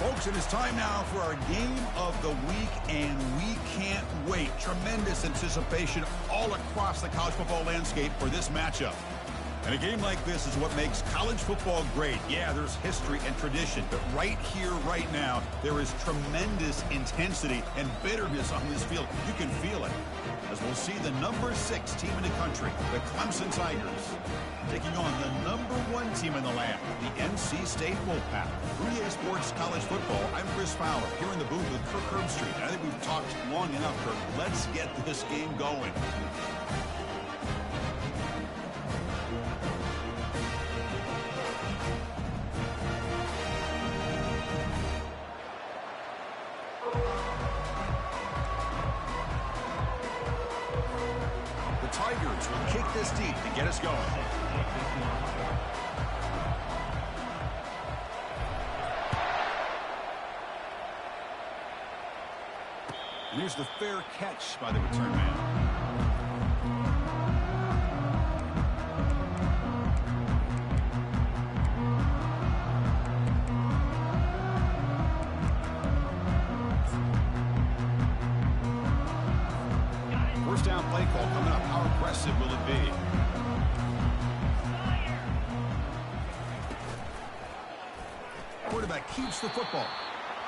Folks, it is time now for our game of the week, and we can't wait. Tremendous anticipation all across the college football landscape for this matchup. And a game like this is what makes college football great. Yeah, there's history and tradition, but right here, right now, there is tremendous intensity and bitterness on this field. You can feel it, as we'll see the number 6 team in the country, the Clemson Tigers, taking on the number 1 team in the land, the NC State Wolfpack. For EA Sports College Football, I'm Chris Fowler, here in the booth with Kirk Herbstreit. I think we've talked long enough, Kirk. Let's get this game going. Tigers will kick this deep to get us going. And here's the fair catch by the return man. First down play call coming up. How aggressive will it be? Quarterback keeps the football.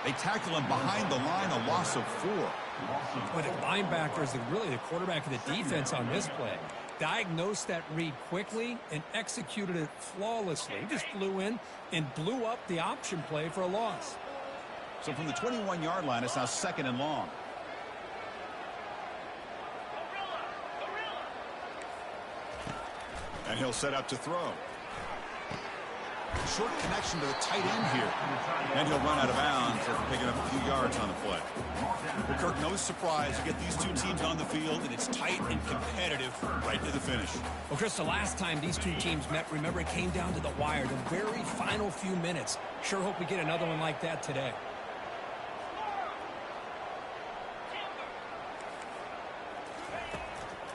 They tackle him behind the line, a loss of 4. But the linebacker is really the quarterback of the defense on this play. Diagnosed that read quickly and executed it flawlessly. He just flew in and blew up the option play for a loss. So from the 21-yard line, it's now 2nd and long. And he'll set up to throw. Short connection to the tight end here. And he'll run out of bounds after picking up a few yards on the play. Well, Kirk, no surprise. You get these two teams on the field, and it's tight and competitive right to the finish. Well, Chris, the last time these two teams met, remember, it came down to the wire, the very final few minutes. Sure hope we get another one like that today.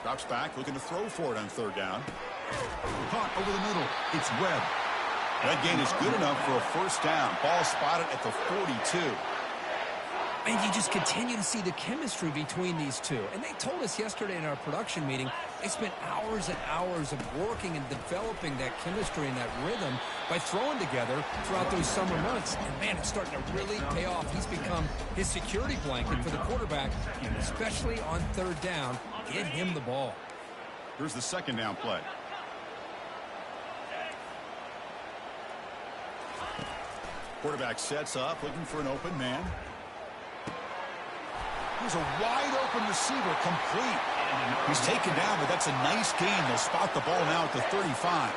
Drops back, looking to throw for it on 3rd down. Caught over the middle. It's Webb. That gain is good enough for a 1st down. Ball spotted at the 42. And you just continue to see the chemistry between these two. And they told us yesterday in our production meeting, they spent hours and hours of working and developing that chemistry and that rhythm by throwing together throughout those summer months. And, man, it's starting to really pay off. He's become his security blanket for the quarterback, and especially on 3rd down, get him the ball. Here's the 2nd down play. Quarterback sets up, looking for an open man. Here's a wide-open receiver, complete. He's taken down, but that's a nice gain. They'll spot the ball now at the 35.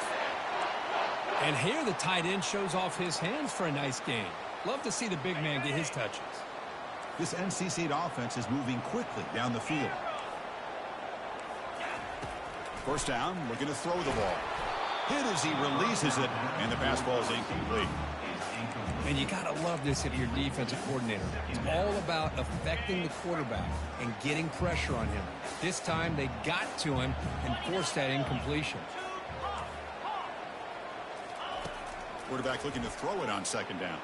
And here the tight end shows off his hands for a nice gain. Love to see the big man get his touches. This NC State offense is moving quickly down the field. 1st down, looking to throw the ball. Hit as he releases it, and the pass ball is incomplete. And you got to love this if you're defensive coordinator. It's all about affecting the quarterback and getting pressure on him. This time they got to him and forced that incompletion. Quarterback looking to throw it on 2nd down.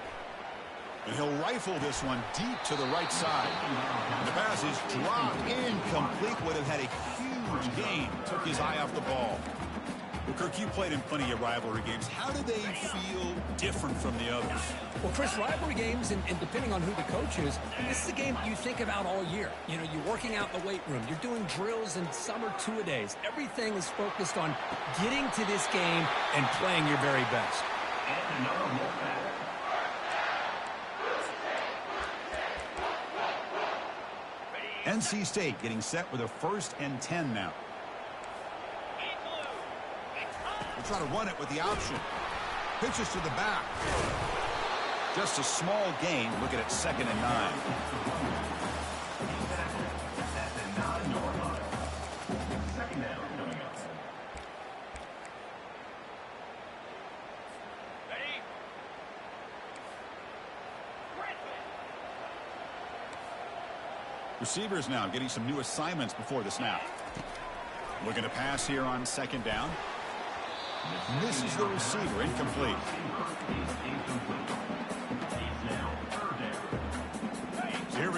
And he'll rifle this one deep to the right side. And the pass is dropped incomplete. Would have had a huge gain. Took his eye off the ball. Well, Kirk, you played in plenty of rivalry games. How do they feel different from the others? Well, Chris, rivalry games, and depending on who the coach is, this is a game you think about all year. You know, you're working out in the weight room. You're doing drills and some are 2-a-days. Everything is focused on getting to this game and playing your very best. NC State getting set with a 1st and 10 now. We'll try to run it with the option. Pitches to the back. Just a small gain. Looking at 2nd and 9. Receivers now getting some new assignments before the snap. Looking to pass here on 2nd down. Misses the receiver, incomplete.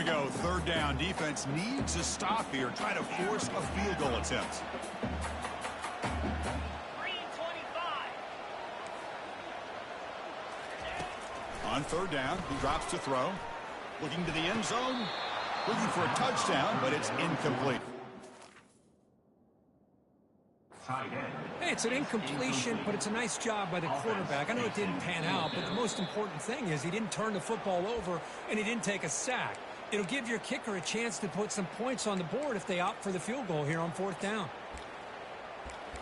we go. Third down. Defense needs a stop here. Try to force a field goal attempt. On third down, he drops to throw. Looking to the end zone. Looking for a touchdown, but it's incomplete. Hey, it's an incompletion, but it's a nice job by the quarterback. I know it didn't pan out, but the most important thing is he didn't turn the football over and he didn't take a sack. It'll give your kicker a chance to put some points on the board if they opt for the field goal here on fourth down.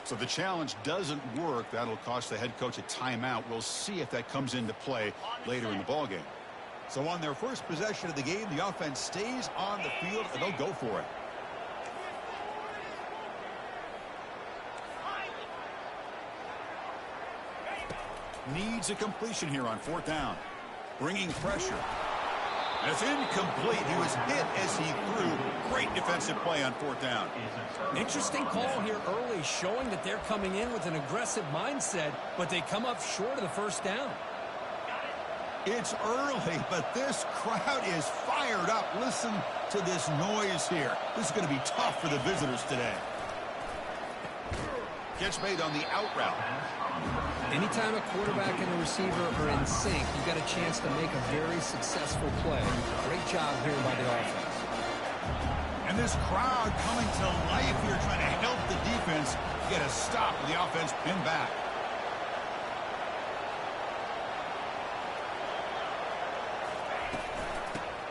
So the challenge doesn't work. That'll cost the head coach a timeout. We'll see if that comes into play later in the ballgame. So on their first possession of the game, the offense stays on the field and they'll go for it. Needs a completion here on fourth down. Bringing pressure. And it's incomplete. He was hit as he threw. Great defensive play on fourth down. Interesting call here early, showing that they're coming in with an aggressive mindset, but they come up short of the first down. It's early, but this crowd is fired up. Listen to this noise here. This is going to be tough for the visitors today. Catch made on the out route. Anytime a quarterback and a receiver are in sync, you've got a chance to make a very successful play. Great job here by the offense. And this crowd coming to life here, trying to help the defense get a stop with the offense pinned back.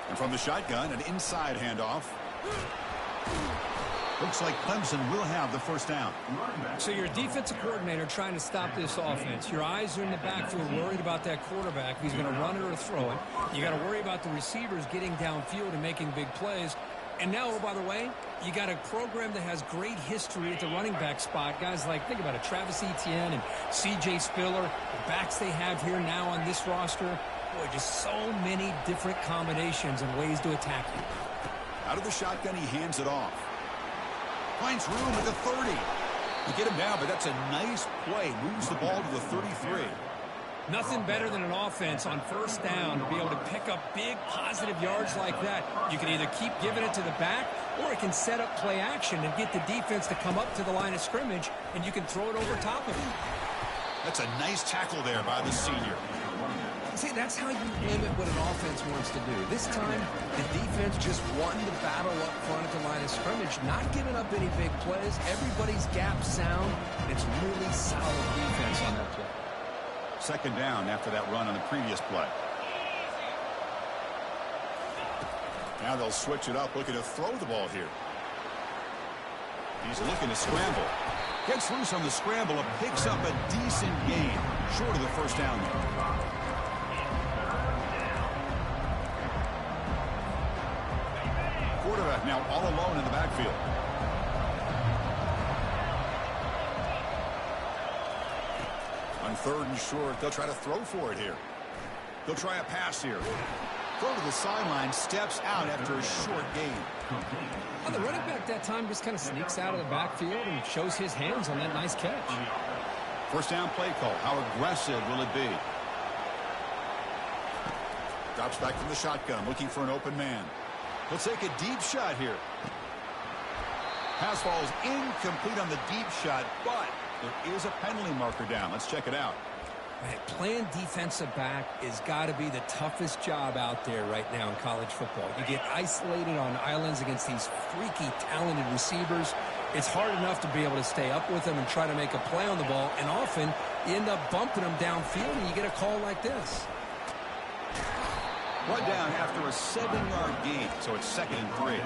And from the shotgun, an inside handoff. Looks like Clemson will have the first down. So you're a defensive coordinator trying to stop this offense. Your eyes are in the backfield worried about that quarterback, if he's going to run it or throw it. You got to worry about the receivers getting downfield and making big plays. And now, oh, by the way, you got a program that has great history at the running back spot. Guys like, think about it, Travis Etienne and C.J. Spiller, the backs they have here now on this roster. Boy, just so many different combinations and ways to attack you. Out of the shotgun, he hands it off. Finds room at the 30. You get him down, but that's a nice play. Moves the ball to the 33. Nothing better than an offense on first down to be able to pick up big positive yards like that. You can either keep giving it to the back, or it can set up play action and get the defense to come up to the line of scrimmage, and you can throw it over top of it. That's a nice tackle there by the senior. See, that's how you limit what an offense wants to do. This time, the defense just won the battle up front at the line of scrimmage, not giving up any big plays. Everybody's gap sound, and it's really solid defense on that play. Second down after that run on the previous play. Now they'll switch it up, looking to throw the ball here. He's looking to scramble. Gets loose on the scramble and picks up a decent gain. Short of the first down there. Quarterback now all alone in the backfield. On third and short, they'll try to throw for it here. They'll try a pass here. Throw to the sideline, steps out after a short gain. Well, the running back that time just kind of sneaks out of the backfield and shows his hands on that nice catch. First down play call. How aggressive will it be? Drops back from the shotgun, looking for an open man. He'll take a deep shot here. Pass falls incomplete on the deep shot, but there is a penalty marker down. Let's check it out. Man, playing defensive back has got to be the toughest job out there right now in college football. You get isolated on islands against these freaky, talented receivers. It's hard enough to be able to stay up with them and try to make a play on the ball, and often you end up bumping them downfield and you get a call like this. One down after a 7-yard gain, so it's 2nd and 3.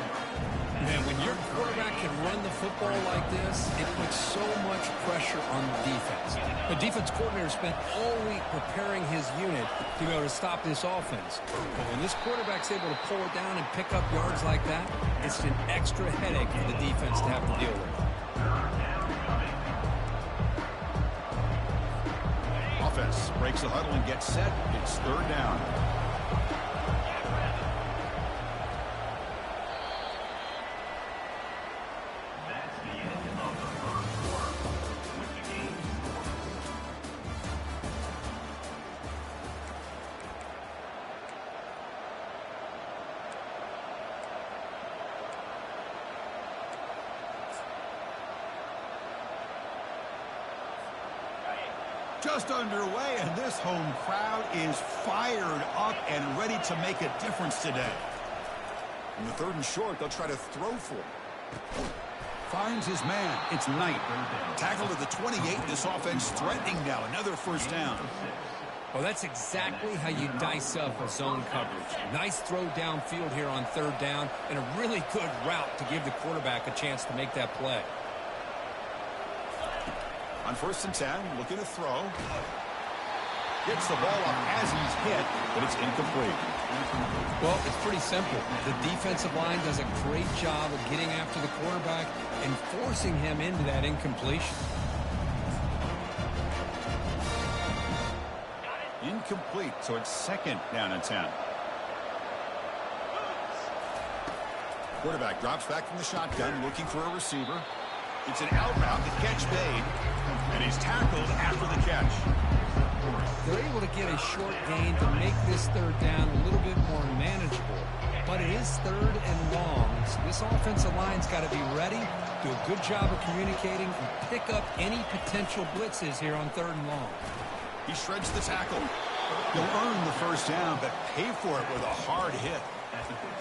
Man, when your quarterback can run the football like this, it puts so much pressure on the defense. The defense coordinator spent all week preparing his unit to be able to stop this offense. But when this quarterback's able to pull it down and pick up yards like that, it's an extra headache for the defense to have to deal with. Offense breaks the huddle and gets set. It's third down. Just underway, and this home crowd is fired up and ready to make a difference today. In the 3rd and short, they'll try to throw for him. Finds his man. It's Knight. Tackle to the 28. This offense threatening now. Another first down. Well, that's exactly how you dice up a zone coverage. Nice throw downfield here on 3rd down, and a really good route to give the quarterback a chance to make that play. On 1st and 10, looking to throw. Gets the ball up as he's hit, but it's incomplete. Well, it's pretty simple. The defensive line does a great job of getting after the quarterback and forcing him into that incompletion. Incomplete, so it's 2nd down and 10. Quarterback drops back from the shotgun, looking for a receiver. It's an out route, the catch made, and he's tackled after the catch. They're able to get a short gain to make this 3rd down a little bit more manageable. But it is 3rd and long, so this offensive line's got to be ready, do a good job of communicating, and pick up any potential blitzes here on 3rd and long. He shreds the tackle. He'll earn the first down, but pay for it with a hard hit.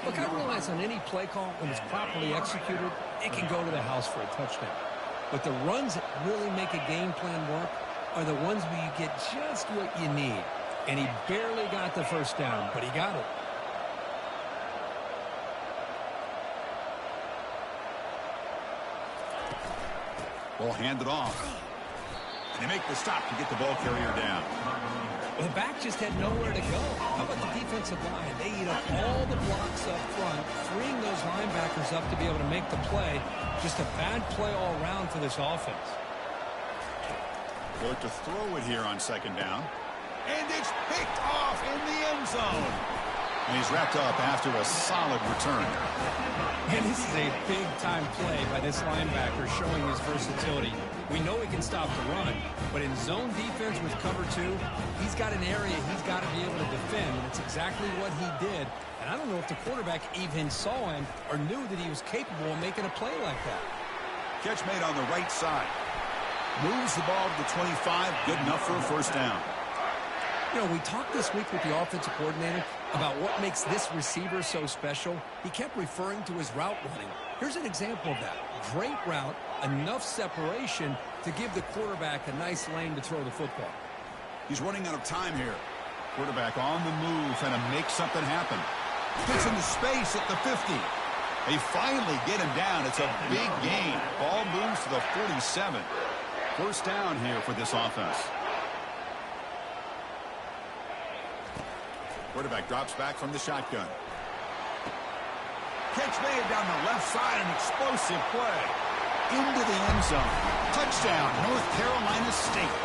Look, I realize on any play call, when it's properly executed, it can go to the house for a touchdown. But the runs that really make a game plan work are the ones where you get just what you need. And he barely got the first down, but he got it. Ball handed off. And they make the stop to get the ball carrier down. Well, the back just had nowhere to go. How about the defensive line? They eat up all the blocks up front, freeing those linebackers up to be able to make the play. Just a bad play all around for this offense. We'll look to throw it here on 2nd down. And it's picked off in the end zone. And he's wrapped up after a solid return. And this is a big-time play by this linebacker showing his versatility. We know he can stop the run, but in zone defense with cover 2, he's got an area he's got to be able to defend, and it's exactly what he did. And I don't know if the quarterback even saw him or knew that he was capable of making a play like that. Catch made on the right side. Moves the ball to the 25, good enough for a first down. You know, we talked this week with the offensive coordinator about what makes this receiver so special. He kept referring to his route running. Here's an example of that. Great route, enough separation to give the quarterback a nice lane to throw the football. He's running out of time here. Quarterback on the move, trying to make something happen. Gets into space at the 50. They finally get him down. It's a big gain. Ball moves to the 47. First down here for this offense. Quarterback drops back from the shotgun. Catch made down the left side, an explosive play. Into the end zone. Touchdown, North Carolina State.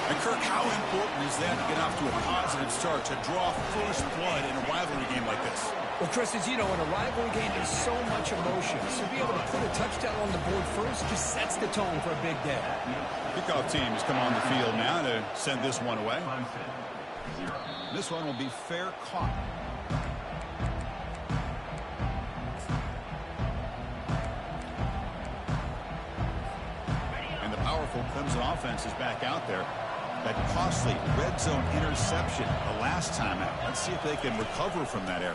And Kirk, how important is that to get off to a positive start, to draw first blood in a rivalry game like this? Well, Chris, as you know, in a rivalry game, there's so much emotion. So to be able to put a touchdown on the board first just sets the tone for a big day. Kickoff team has come on the field now to send this one away. This one will be fair caught. And the powerful Clemson offense is back out there. That costly red zone interception the last time out. Let's see if they can recover from that error.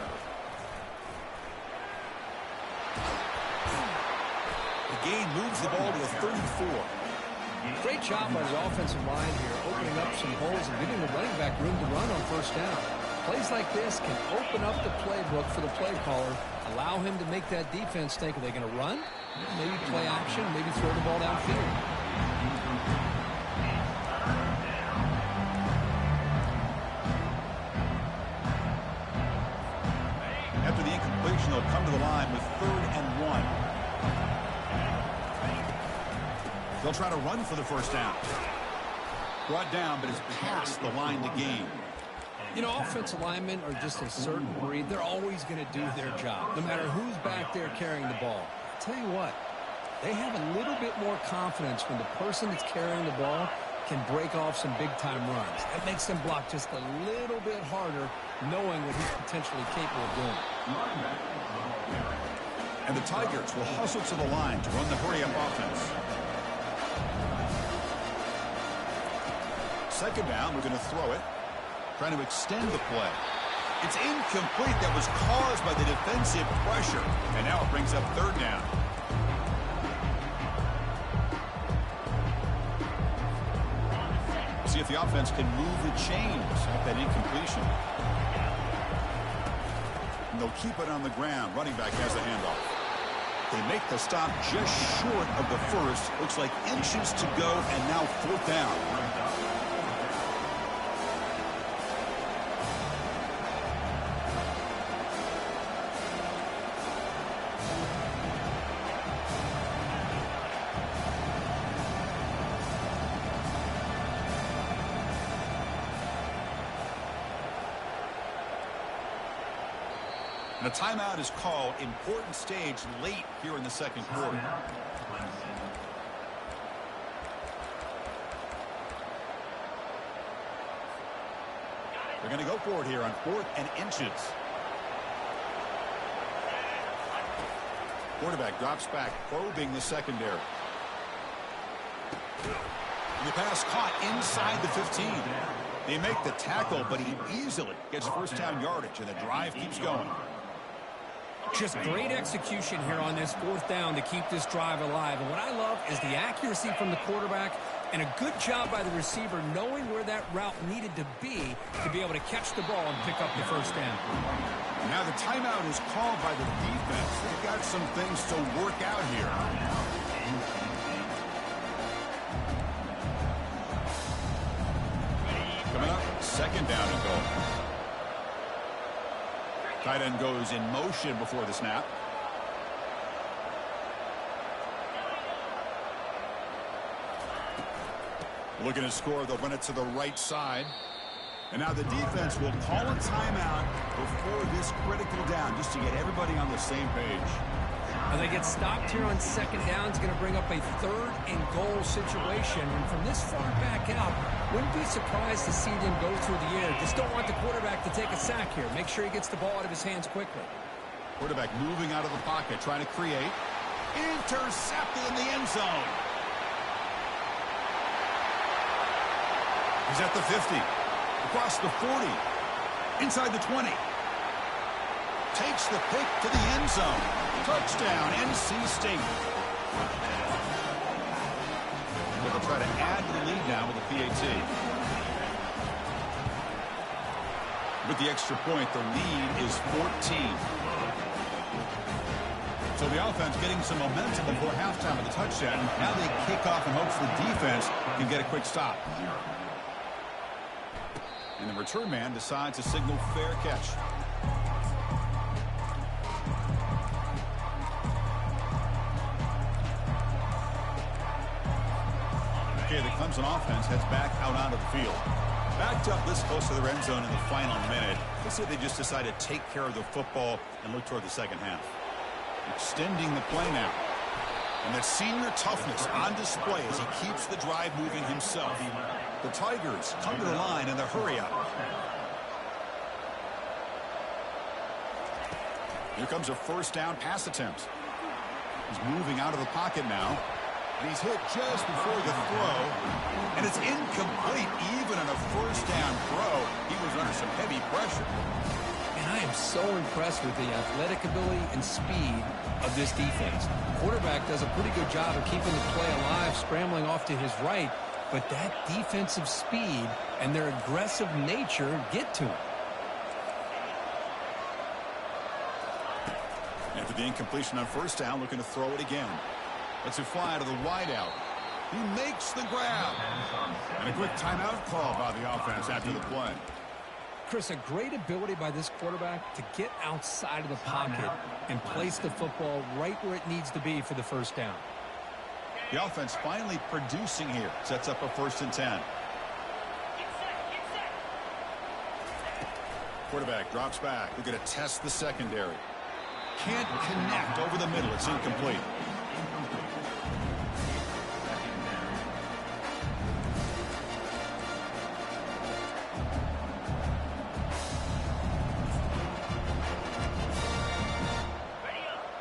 The gain moves the ball to the 34. Great job by the offensive line here, opening up some holes and giving the running back room to run on first down. Plays like this can open up the playbook for the play caller, allow him to make that defense think, are they going to run? Maybe play action, maybe throw the ball downfield. After the incompletion, they'll come to the line with 3rd and 1. They'll try to run for the first down. Brought down, but it's past the line to gain. You know, offensive linemen are just a certain breed. They're always going to do their job, no matter who's back there carrying the ball. I'll tell you what, they have a little bit more confidence when the person that's carrying the ball can break off some big-time runs. That makes them block just a little bit harder, knowing what he's potentially capable of doing. And the Tigers will hustle to the line to run the hurry-up offense. Second down, we're going to throw it. Trying to extend the play. It's incomplete. That was caused by the defensive pressure. And now it brings up third down. See if the offense can move the chains at that incompletion. And they'll keep it on the ground. Running back has the handoff. They make the stop just short of the first. Looks like inches to go, and now fourth down. And a timeout is called. Important stage late here in the second quarter. They're going to go for it here on 4th and inches. Quarterback drops back, probing the secondary. The pass caught inside the 15. They make the tackle, but he easily gets first down yardage, and the drive keeps going. Just great execution here on this 4th down to keep this drive alive. And what I love is the accuracy from the quarterback and a good job by the receiver knowing where that route needed to be able to catch the ball and pick up the first down. Now the timeout is called by the defense. They've got some things to work out here. Coming up, second down and goal. Tight end goes in motion before the snap. Looking to score, they'll run it to the right side. And now the defense will call a timeout before this critical down, just to get everybody on the same page. Now they get stopped here on second down. It's going to bring up a 3rd and goal situation. And from this far back out, wouldn't be surprised to see them go through the air. Just don't want the quarterback to take a sack here. Make sure he gets the ball out of his hands quickly. Quarterback moving out of the pocket, trying to create. Intercepted in the end zone. He's at the 50. Across the 40. Inside the 20. Takes the pick to the end zone. Touchdown, NC State. They'll try to add to the lead now with the PAT. With the extra point, the lead is 14. So the offense getting some momentum before halftime with the touchdown. Now they kick off in hopes the defense can get a quick stop. And the return man decides to signal fair catch. Okay, the Clemson offense heads back out onto the field. Backed up this close to the red zone in the final minute. Let's say they just decide to take care of the football and look toward the second half. Extending the play now. And that senior toughness on display as he keeps the drive moving himself. The Tigers come to the line in the hurry up. Here comes a first down pass attempt. He's moving out of the pocket now. And he's hit just before the throw. And it's incomplete even on a first down throw. He was under some heavy pressure. And I am so impressed with the athletic ability and speed of this defense. Quarterback does a pretty good job of keeping the play alive, scrambling off to his right. But that defensive speed and their aggressive nature get to him. After the incompletion on first down, looking to throw it again. Lets it fly to the wideout. He makes the grab. And a quick timeout call by the offense after the play. Chris, a great ability by this quarterback to get outside of the pocket and place the football right where it needs to be for the first down. The offense finally producing here. Sets up a 1st and 10. Quarterback drops back. We're going to test the secondary. Can't connect over the middle. It's incomplete.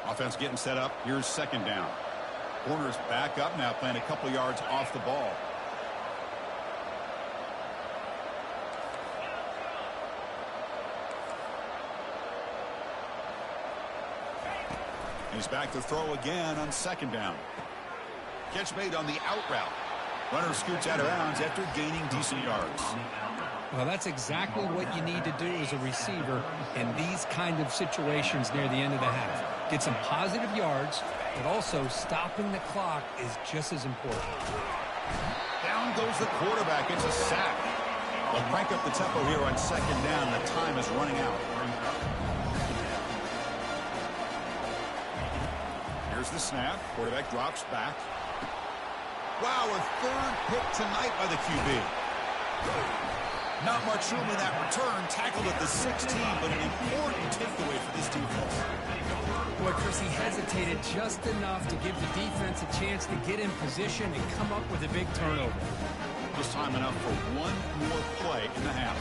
Offense getting set up. Here's second down. Corners back up now, playing a couple yards off the ball. He's back to throw again on second down. Catch made on the out route. Runner scoots out of bounds after gaining decent yards. Well, that's exactly what you need to do as a receiver in these kind of situations near the end of the half. Get some positive yards, but also stopping the clock is just as important. Down goes the quarterback. It's a sack. They'll crank up the tempo here on second down. The time is running out. Here's the snap. Quarterback drops back. Wow, a third pick tonight by the QB. Not much room in that return. Tackled at the 16, but an important takeaway for this defense. Boy, Chris, he hesitated just enough to give the defense a chance to get in position and come up with a big turnover. Just time enough for one more play in the half.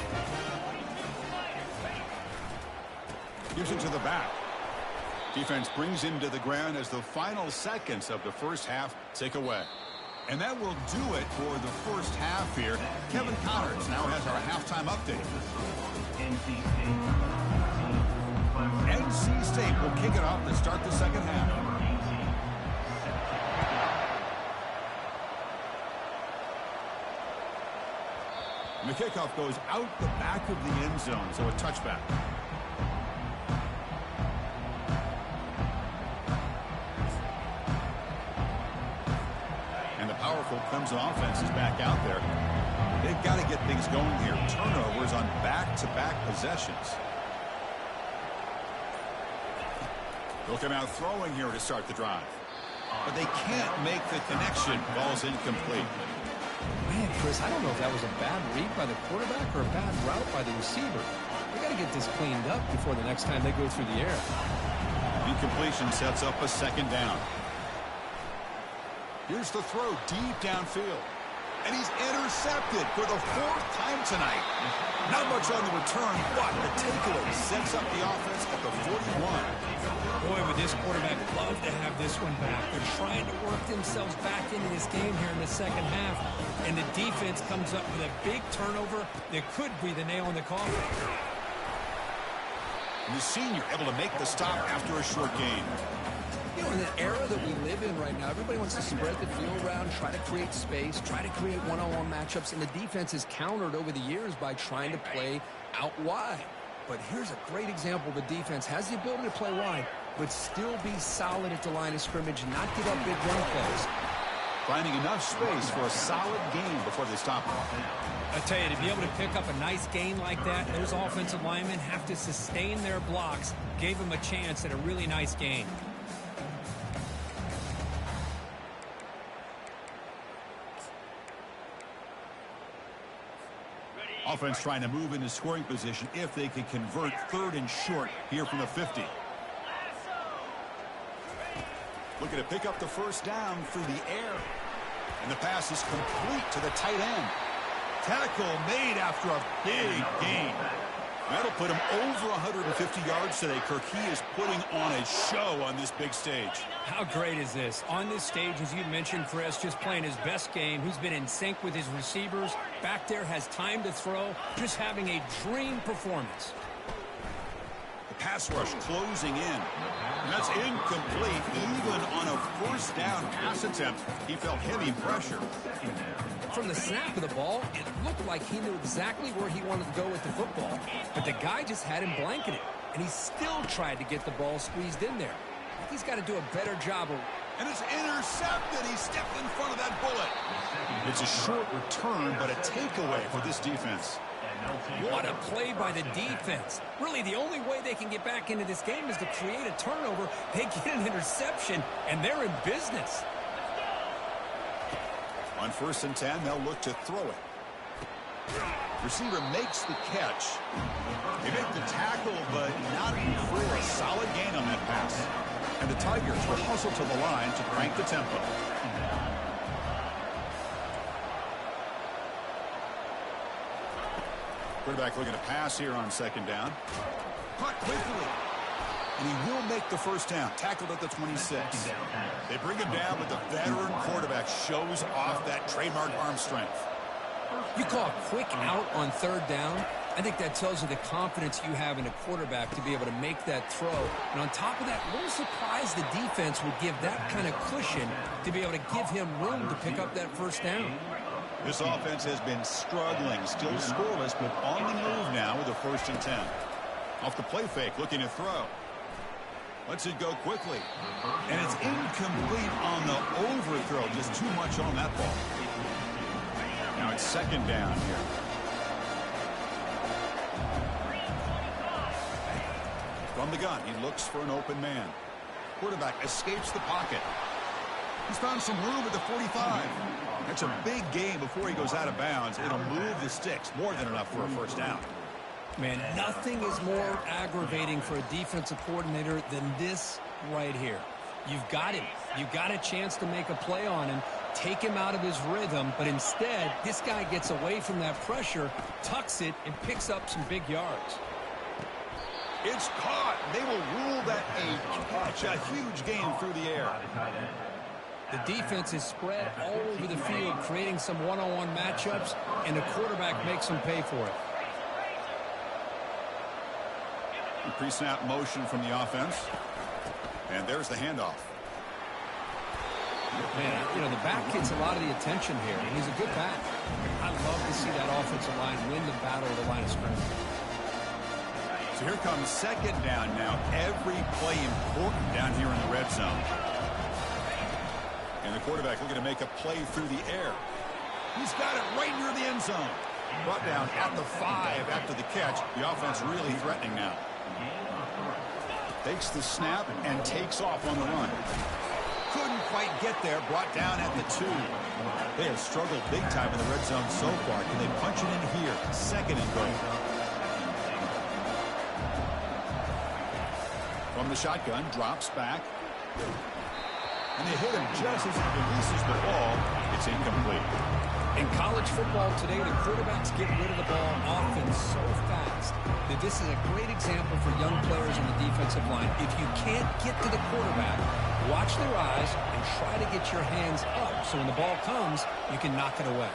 Gives it to the back. Defense brings him to the ground as the final seconds of the first half tick away. And that will do it for the first half here. Kevin Connors now has our halftime update. NC State will kick it off to start the second half. And the kickoff goes out the back of the end zone, so a touchback. And the powerful Clemson offense is back out there. They've got to get things going here. Turnovers on back-to-back possessions. They'll come out throwing here to start the drive. But they can't make the connection. Ball's incomplete. Man, Chris, I don't know if that was a bad read by the quarterback or a bad route by the receiver. They got to get this cleaned up before the next time they go through the air. Incompletion sets up a second down. Here's the throw deep downfield. And he's intercepted for the fourth time tonight. Not much on the return, but the takeaway sets up the offense at the 41. Boy, would this quarterback love to have this one back. They're trying to work themselves back into this game here in the second half. And the defense comes up with a big turnover that could be the nail in the coffin. And the senior able to make the stop after a short gain. You know, in the era that we live in right now, everybody wants to spread the field around, try to create space, try to create one-on-one matchups, and the defense is countered over the years by trying to play out wide. But here's a great example. The defense has the ability to play wide, but still be solid at the line of scrimmage and not give up big run plays. Finding enough space for a solid gain before they stop him. I tell you, to be able to pick up a nice gain like that, those offensive linemen have to sustain their blocks. Gave them a chance at a really nice gain. Offense trying to move into scoring position if they can convert third and short here from the 50. Looking to pick up the first down through the air. And the pass is complete to the tight end. Tackle made after a big gain. That'll put him over 150 yards today, Kirk. He is putting on a show on this big stage. How great is this? On this stage, as you mentioned, Chris, just playing his best game. He's been in sync with his receivers. Back there, has time to throw. Just having a dream performance. The pass rush closing in. And that's incomplete. Even on a first down pass attempt, he felt heavy pressure. From the snap of the ball, it looked like he knew exactly where he wanted to go with the football. But the guy just had him blanketed. And he still tried to get the ball squeezed in there. I think he's got to do a better job of... And it's intercepted. He stepped in front of that bullet. It's a short return, but a takeaway for this defense. What a play by the defense. Really, the only way they can get back into this game is to create a turnover. They get an interception, and they're in business. On 1st and 10, they'll look to throw it. Receiver makes the catch. They make the tackle, but not for a solid gain on that pass. And the Tigers will hustle to the line to crank the tempo. Quarterback looking to pass here on second down. Caught quickly. And he will make the first down. Tackled at the 26. They bring him down, but the veteran quarterback shows off that trademark arm strength. You call a quick out on third down, I think that tells you the confidence you have in a quarterback to be able to make that throw. And on top of that, a little surprised the defense would give that kind of cushion to be able to give him room to pick up that first down. This offense has been struggling, still scoreless, but on the move now with a 1st and 10. Off the play fake, looking to throw. Lets it go quickly. And it's incomplete on the overthrow. Just too much on that ball. Now it's 2nd down here. From the gun, he looks for an open man. Quarterback escapes the pocket. He's found some room at the 45. That's a big gain before he goes out of bounds. It'll move the sticks. More than enough for a 1st down. Man, nothing is more aggravating for a defensive coordinator than this right here. You've got him. You've got a chance to make a play on him, take him out of his rhythm, but instead, this guy gets away from that pressure, tucks it, and picks up some big yards. It's caught. They will rule that a catch, a huge gain through the air. The defense is spread all over the field, creating some one-on-one matchups, and the quarterback makes them pay for it. Pre-snap motion from the offense. And there's the handoff. Man, you know, the back gets a lot of the attention here, and he's a good back. I love to see that offensive line win the battle of the line of scrimmage. So here comes 2nd down now. Every play important down here in the red zone. And the quarterback looking to make a play through the air. He's got it right near the end zone. Brought down at the 5 after the catch. The offense really threatening now. Takes the snap and takes off on the run. Couldn't quite get there. Brought down at the 2. They have struggled big time in the red zone so far. Can they punch it in here? 2nd and goal. From the shotgun, drops back. And they hit him just as he releases the ball. It's incomplete. In college football today, the quarterbacks get rid of the ball often so fast that this is a great example for young players on the defensive line. If you can't get to the quarterback, watch their eyes and try to get your hands up so when the ball comes, you can knock it away.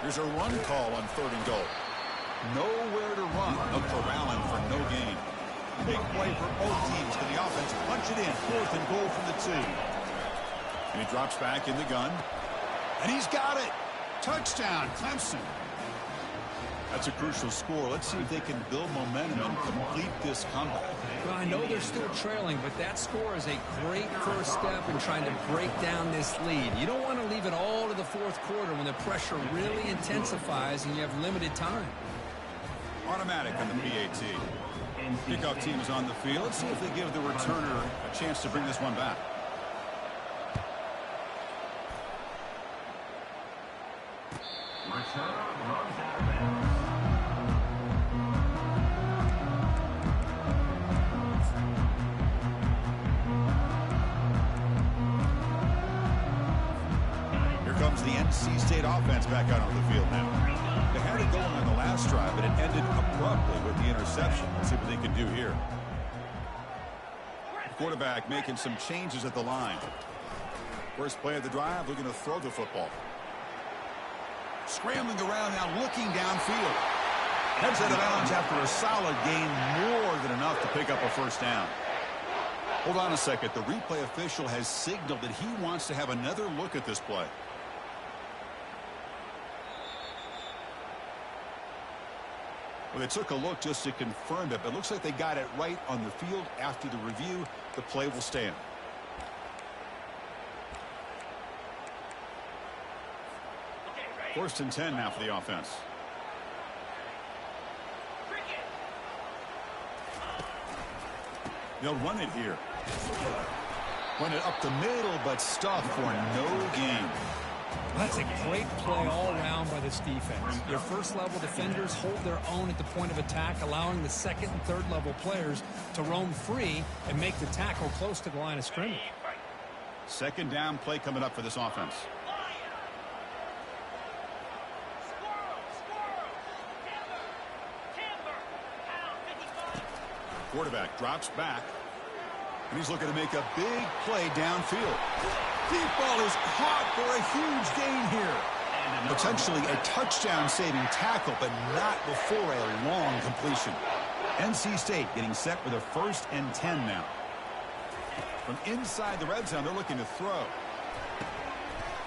Here's a run call on 3rd and goal. Nowhere to run. No corralling for no gain. Big play for both teams. Can the offense punch it in? 4th and goal from the 2. And he drops back in the gun. And he's got it. Touchdown, Clemson. That's a crucial score. Let's see if they can build momentum and complete this comeback. Well, I know they're still trailing, but that score is a great first step in trying to break down this lead. You don't want to leave it all to the 4th quarter when the pressure really intensifies and you have limited time. Automatic on the PAT. Kickoff team is on the field. Let's see if they give the returner a chance to bring this one back. Here comes the NC State offense back out on the field now. They had it going on the last drive, but it ended abruptly with the interception. Let's see what they can do here. The quarterback making some changes at the line. First play of the drive, looking to throw the football. Scrambling around now, looking downfield. Heads out of bounds after a solid gain, more than enough to pick up a 1st down. Hold on a second. The replay official has signaled that he wants to have another look at this play. Well, they took a look just to confirm it, but it looks like they got it right on the field. After the review, the play will stand. First and 10 now for the offense. They'll run it here. Run it up the middle, but stuffed for no gain. That's a great play all around by this defense. Your first-level defenders hold their own at the point of attack, allowing the 2nd and 3rd-level players to roam free and make the tackle close to the line of scrimmage. 2nd down play coming up for this offense. Quarterback drops back, and he's looking to make a big play downfield. Deep ball is caught for a huge gain here. Potentially a touchdown-saving tackle, but not before a long completion. NC State getting set with a 1st and 10 now. From inside the red zone, they're looking to throw.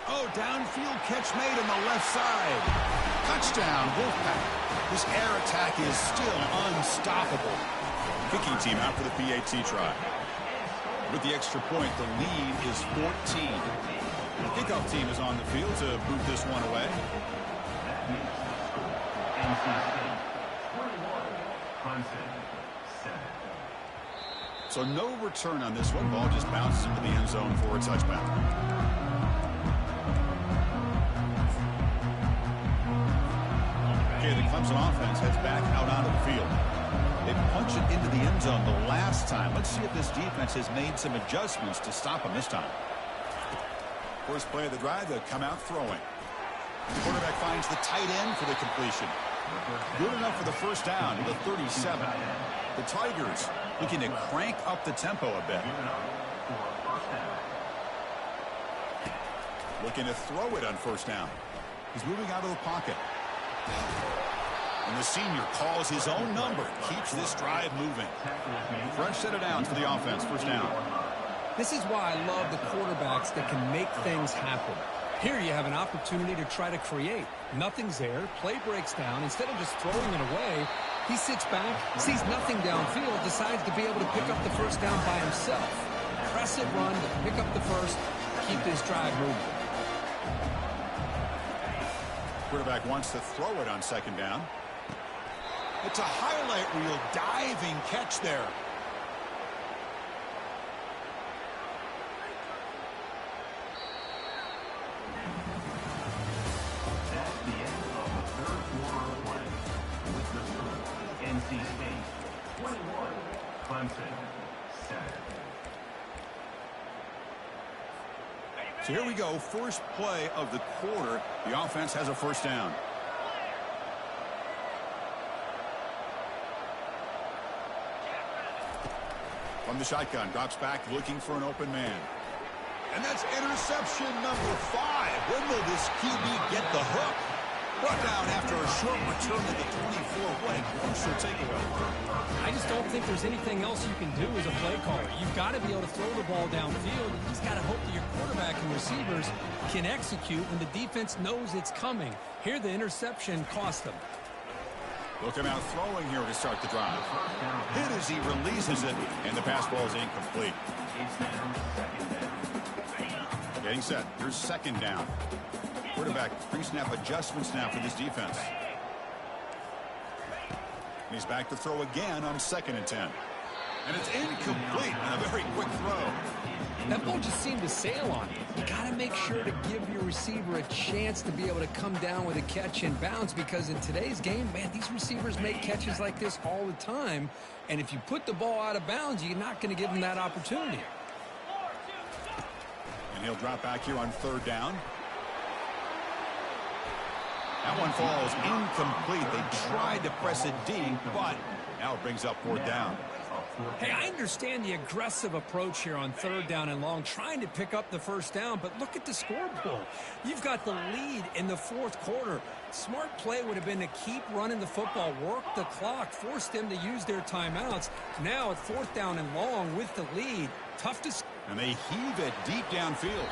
Oh, downfield catch made on the left side. Touchdown, Wolfpack. This air attack is still unstoppable. Kicking team out for the PAT try. With the extra point, the lead is 14. The kickoff team is on the field to boot this one away. So no return on this one. Ball just bounces into the end zone for a touchback. Okay, the Clemson offense heads back out onto the field. They punch it into the end zone the last time. Let's see if this defense has made some adjustments to stop them this time. First play of the drive, they'll come out throwing. The quarterback finds the tight end for the completion. Good enough for the first down to the 37. The Tigers looking to crank up the tempo a bit. Looking to throw it on first down. He's moving out of the pocket. And the senior calls his own number. Keeps this drive moving. Fresh set of downs for the offense. First down. This is why I love the quarterbacks that can make things happen. Here you have an opportunity to try to create. Nothing's there. Play breaks down. Instead of just throwing it away, he sits back, sees nothing downfield, decides to be able to pick up the first down by himself. Press it, run, pick up the first, keep this drive moving. Quarterback wants to throw it on second down. It's a highlight reel diving catch there. That's the end of the third quarter of play. With the score, NC State 21, Clemson 7. So here we go. First play of the quarter. The offense has a first down. From the shotgun, drops back looking for an open man. And that's interception number 5. When will this QB get the hook? Brought down after a short return to the 24. What a crucial takeaway. I just don't think there's anything else you can do as a play caller. You've got to be able to throw the ball downfield. You just got to hope that your quarterback and receivers can execute when the defense knows it's coming. Here, the interception cost them. Looking out throwing here to start the drive. Hit as he releases it, and the pass ball is incomplete. Getting set. Here's second down. Quarterback pre-snap adjustments now for this defense. And he's back to throw again on 2nd and 10. And it's incomplete on a very quick throw. That ball just seemed to sail on you. You got to make sure to give your receiver a chance to be able to come down with a catch and bounce, because in today's game, man, these receivers make catches like this all the time. And if you put the ball out of bounds, you're not going to give them that opportunity. And he'll drop back here on 3rd down. That one falls incomplete. They tried to press it deep, but now it brings up 4th down. Hey, I understand the aggressive approach here on 3rd down and long, trying to pick up the first down, but look at the scoreboard. You've got the lead in the 4th quarter. Smart play would have been to keep running the football, work the clock, force them to use their timeouts. Now at 4th down and long with the lead, tough to... And they heave it deep downfield.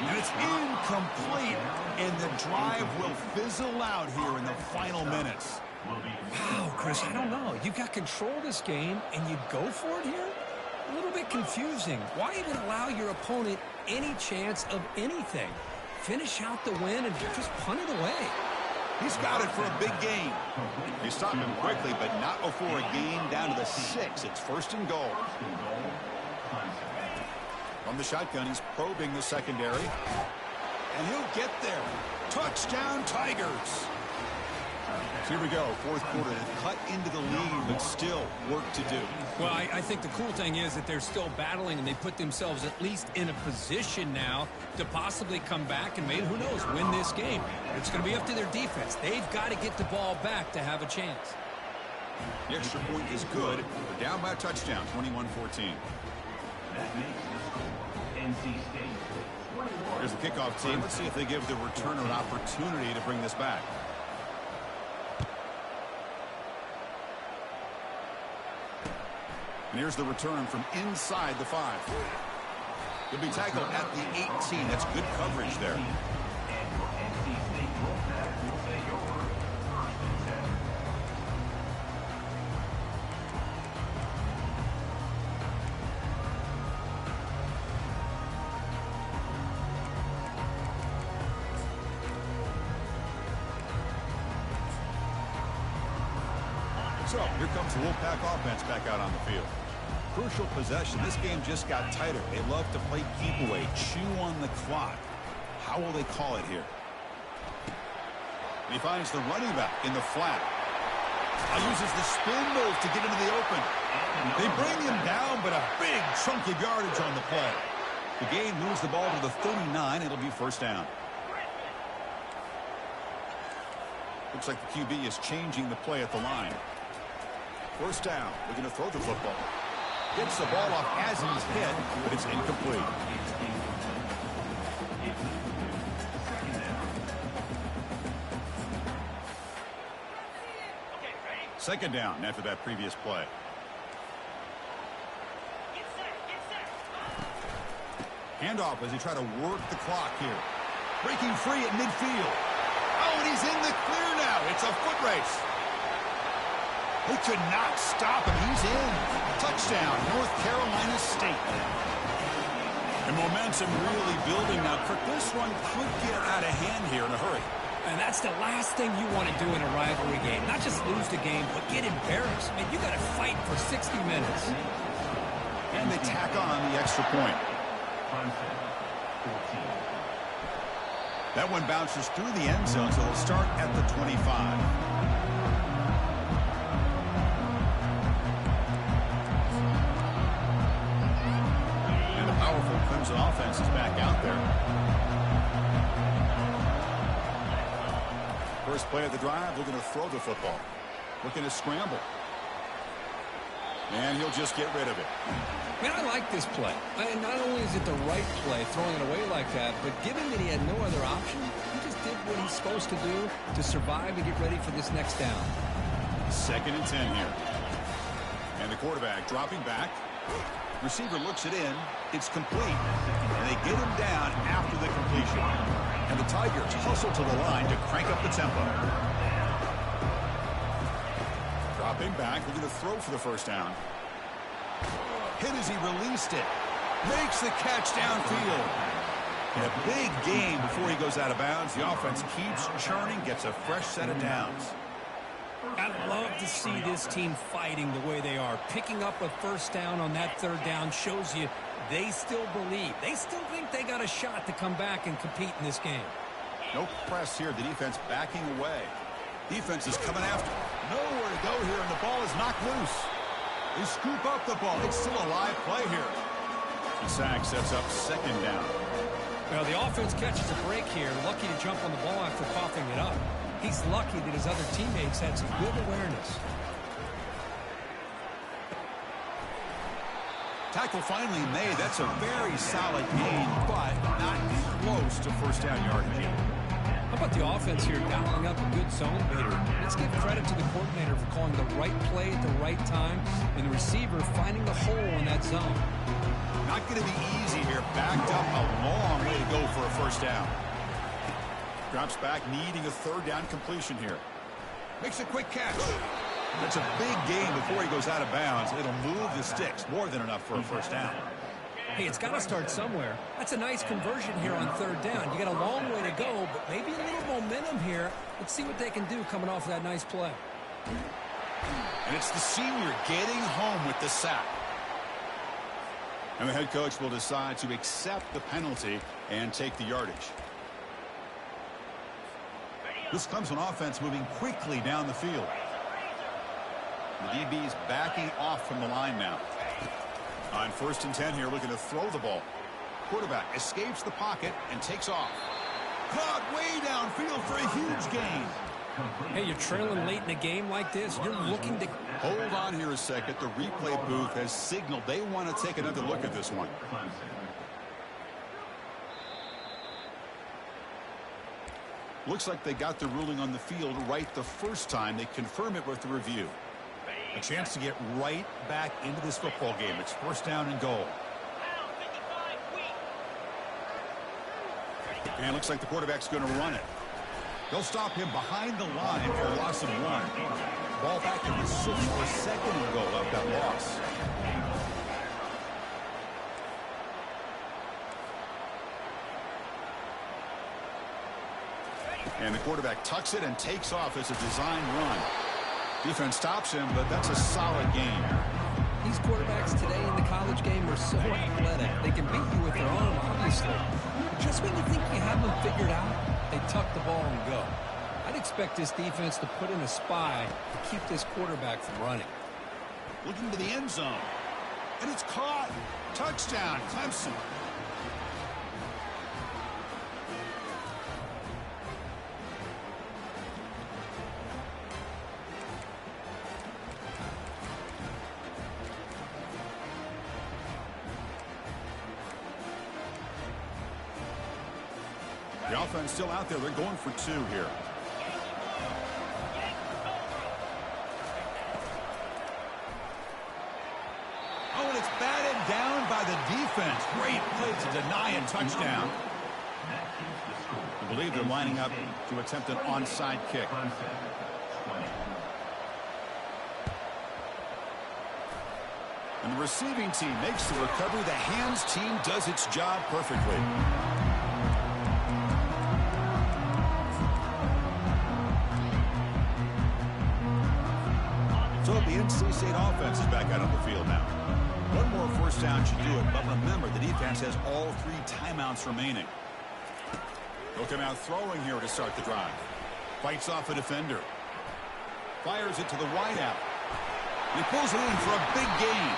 And it's incomplete, and the drive will fizzle out here in the final minutes. Wow, Chris, I don't know. You've got control of this game, and you go for it here? A little bit confusing. Why even allow your opponent any chance of anything? Finish out the win and just punt it away. He's got it for a big gain. They stop him quickly, but not before a gain down to the 6. It's 1st and goal. From the shotgun, he's probing the secondary. And he'll get there. Touchdown, Tigers. So here we go, 4th quarter. They've cut into the lead, but still work to do. Well, I think the cool thing is that they're still battling, and they put themselves at least in a position now to possibly come back and maybe, who knows, win this game. It's going to be up to their defense. They've got to get the ball back to have a chance. The extra point is good. They're down by a touchdown, 21-14. That makes the score NC State 21. There's Here's the kickoff team. Let's see if they give the returner an opportunity to bring this back. And here's the return from inside the 5. He'll be tackled at the 18. That's good coverage there. So here comes the Wolfpack offense back out on the field. Crucial possession. This game just got tighter. They love to play keep away, chew on the clock. How will they call it here? And he finds the running back in the flat. Uses the spin move to get into the open. They bring him down, but a big chunk of yardage on the play. The game moves the ball to the 39. It'll be first down. Looks like the QB is changing the play at the line. First down. We're going to throw the football. Gets the ball off as he's hit, but it's incomplete. Second down after that previous play. Handoff as he try to work the clock here. Breaking free at midfield. Oh, and he's in the clear now. It's a foot race. They could not stop him. He's in. Touchdown, North Carolina State. And momentum really building now. Kirk, this one could get out of hand here in a hurry. And that's the last thing you want to do in a rivalry game. Not just lose the game, but get embarrassed. I mean, you got to fight for 60 minutes. And they tack on the extra point. That one bounces through the end zone, so they'll start at the 25. Powerful Crimson offense is back out there. First play of the drive, they're going to throw the football. Looking to scramble. And he'll just get rid of it. Man, I like this play. Not only is it the right play, throwing it away like that, but given that he had no other option, he just did what he's supposed to do to survive and get ready for this next down. 2nd and 10 here. And the quarterback dropping back. Receiver looks it in. It's complete. And they get him down after the completion. And the Tigers hustle to the line to crank up the tempo. Dropping back. We're going to throw for the first down. Hit as he released it. Makes the catch downfield. And a big gain before he goes out of bounds. The offense keeps churning, gets a fresh set of downs. I'd love to see this team fighting the way they are. Picking up a first down on that 3rd down shows you they still believe. They still think they got a shot to come back and compete in this game. No press here. The defense backing away. Defense is coming after. Nowhere to go here, and the ball is knocked loose. They scoop up the ball. It's still a live play here. The sack sets up 2nd down. Well, the offense catches a break here. Lucky to jump on the ball after coughing it up. He's lucky that his other teammates had some good awareness. Tackle finally made. That's a very solid gain, but not close to first down yardage yet. How about the offense here dialing up a good zone beater? Let's give credit to the coordinator for calling the right play at the right time and the receiver finding the hole in that zone. Not going to be easy here. Backed up a long way to go for a first down. Drops back, needing a 3rd down completion here. Makes a quick catch. That's a big gain before he goes out of bounds. It'll move the sticks. More than enough for a first down. Hey, it's got to start somewhere. That's a nice conversion here on 3rd down. You got a long way to go, but maybe a little momentum here. Let's see what they can do coming off of that nice play. And it's the senior getting home with the sack. And the head coach will decide to accept the penalty and take the yardage. This comes from offense moving quickly down the field. The DB's backing off from the line now. On 1st and 10 here, looking to throw the ball. Quarterback escapes the pocket and takes off. Caught way downfield for a huge gain. Hey, you're trailing late in a game like this. You're looking to... Hold on here a second. The replay booth has signaled they want to take another look at this one. Looks like they got the ruling on the field right the first time. They confirm it with the review. A chance to get right back into this football game. It's first down and goal. And looks like the quarterback's going to run it. They'll stop him behind the line for a loss of 1. Ball back in the 6 for a second and goal out that loss. And the quarterback tucks it and takes off as a design run. Defense stops him, but that's a solid game. These quarterbacks today in the college game are so athletic. They can beat you with their arm, obviously. Just when you think you have them figured out, they tuck the ball and go. I'd expect this defense to put in a spy to keep this quarterback from running. Looking to the end zone. And it's caught. Touchdown, Clemson. The offense still out there. They're going for 2 here. Oh, and it's batted down by the defense. Great play to deny a touchdown. I believe they're lining up to attempt an onside kick. And the receiving team makes the recovery. The hands team does its job perfectly. So the NC State offense is back out on the field now. One more first down should do it, but remember, the defense has all 3 timeouts remaining. They'll come out throwing here to start the drive. Fights off a defender. Fires it to the wideout. He pulls it in for a big gain.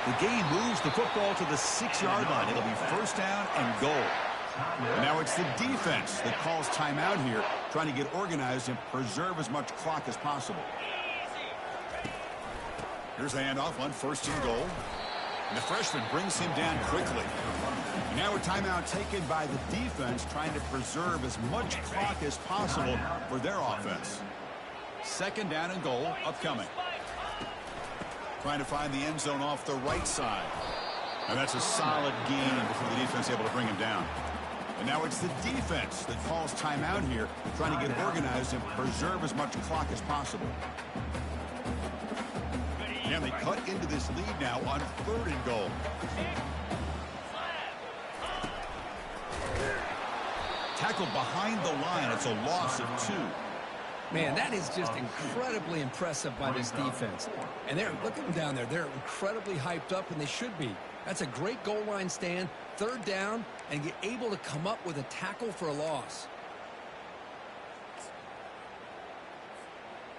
The gain moves the football to the 6-yard line. It'll be first down and goal. And now it's the defense that calls timeout here, trying to get organized and preserve as much clock as possible. Here's a handoff on first and goal. And the freshman brings him down quickly. And now a timeout taken by the defense, trying to preserve as much clock as possible for their offense. Second down and goal upcoming. Trying to find the end zone off the right side. And that's a solid gain before the defense able to bring him down. And now it's the defense that calls timeout here, trying to get organized and preserve as much clock as possible. And they cut into this lead now on third and goal. Tackled behind the line. It's a loss of 2. Man, that is just incredibly impressive by this defense. And look at them down there. They're incredibly hyped up, and they should be. That's a great goal line stand, third down, and get able to come up with a tackle for a loss.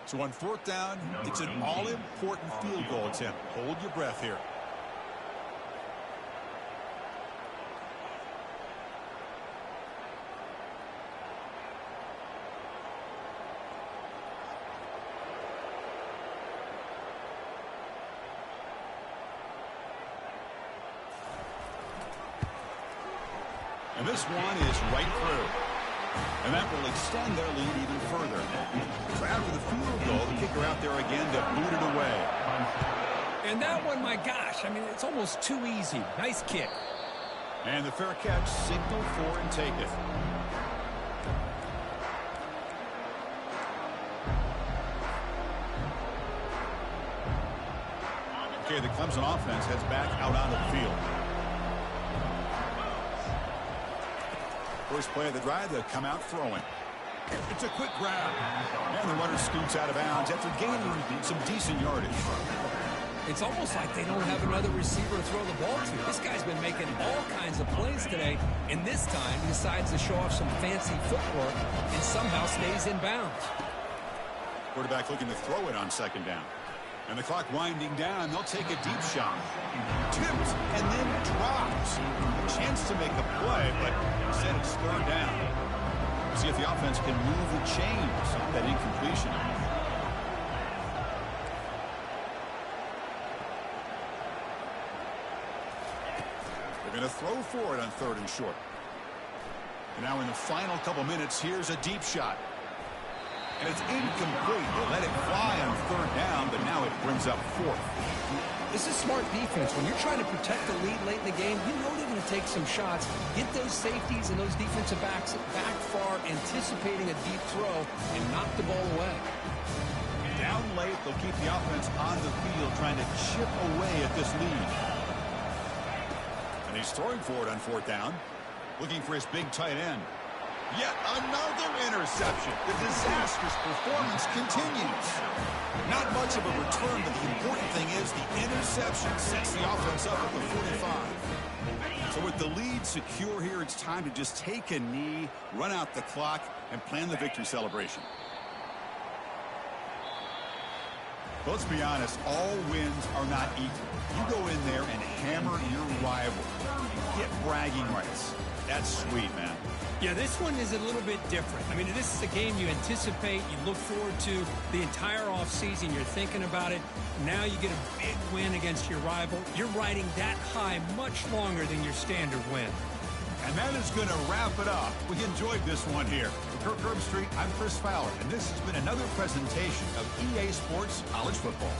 So on fourth down, it's an all-important field goal attempt. Hold your breath here. And this one is right through. And that will extend their lead even further. So after the field goal, the kicker out there again to boot it away. And that one, my gosh, I mean, it's almost too easy. Nice kick. And the fair catch, signal for and take it. Okay, the Clemson offense heads back out onto the field. First play of the drive, they'll come out throwing. It's a quick grab. And the runner scoots out of bounds after gaining some decent yardage. It's almost like they don't have another receiver to throw the ball to. This guy's been making all kinds of plays today, and this time he decides to show off some fancy footwork and somehow stays in bounds. Quarterback looking to throw it on second down. And the clock winding down, they'll take a deep shot. Tipped and then drops. A chance to make a play, but instead it's third down. See if the offense can move the chains on that incompletion. They're going to throw for it on third and short. And now in the final couple minutes, here's a deep shot. And it's incomplete. They let it fly on third down, but now it brings up fourth. This is smart defense. When you're trying to protect the lead late in the game, you know they're going to take some shots, get those safeties and those defensive backs back far, anticipating a deep throw, and knock the ball away. Down late, they'll keep the offense on the field, trying to chip away at this lead. And he's throwing for it on fourth down, looking for his big tight end. Yet another interception. The disastrous performance continues. Not much of a return, but the important thing is the interception sets the offense up at the 45. So with the lead secure here, it's time to just take a knee, run out the clock, and plan the victory celebration. But let's be honest, all wins are not equal. You go in there and hammer your rival. You get bragging rights. That's sweet, man. Yeah, this one is a little bit different. I mean, this is a game you anticipate, you look forward to the entire offseason. You're thinking about it. Now you get a big win against your rival. You're riding that high much longer than your standard win. And that is going to wrap it up. We enjoyed this one here. For Kirk Herbstreit, I'm Chris Fowler, and this has been another presentation of EA Sports College Football.